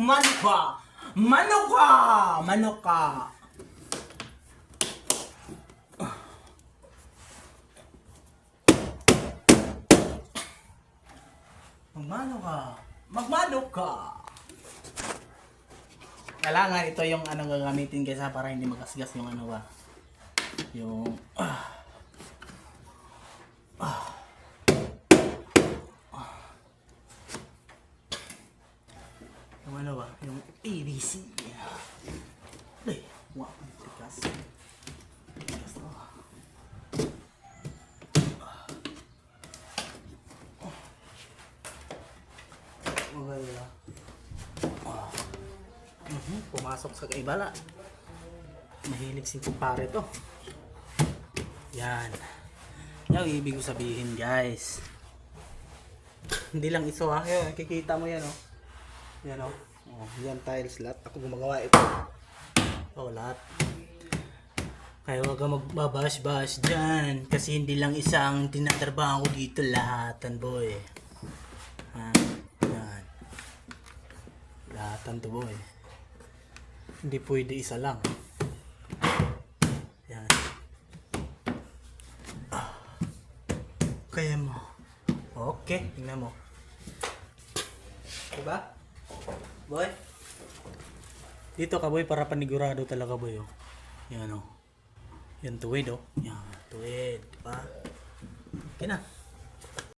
Manok ka! Manok ka! Manok ka! Magmano ka? Magmano ka? Kailangan ito yung ano gagamitin kaysa para hindi magasgas yung ano ba. Yung yung ano ba? Yung PVC. Ay, wow, tigas. Tigas to. Maganda. Pumasok sa kaibala. Mahilig si kumpare to. Yan. Yung ibig ko sabihin guys. Hindi lang iso ha. Yan, kikita mo yan oh. Yan oh. Oh, yan tiles lahat. Ako gumagawa ito. Oh, lahat. Kaya wag kang magbabash-bash dyan. Kasi hindi lang isang tinatrabaho ko dito lahatan boy. Ha? Yan. Lahatan to boy. Hindi pwede isa lang. Yan. Kaya mo. Okay, tingnan mo. Diba? Boy? Dito ka boy para panigurado talaga boy oh. Yan oh. Yan tuwid oh. Yan tuwid. Diba? Okay na.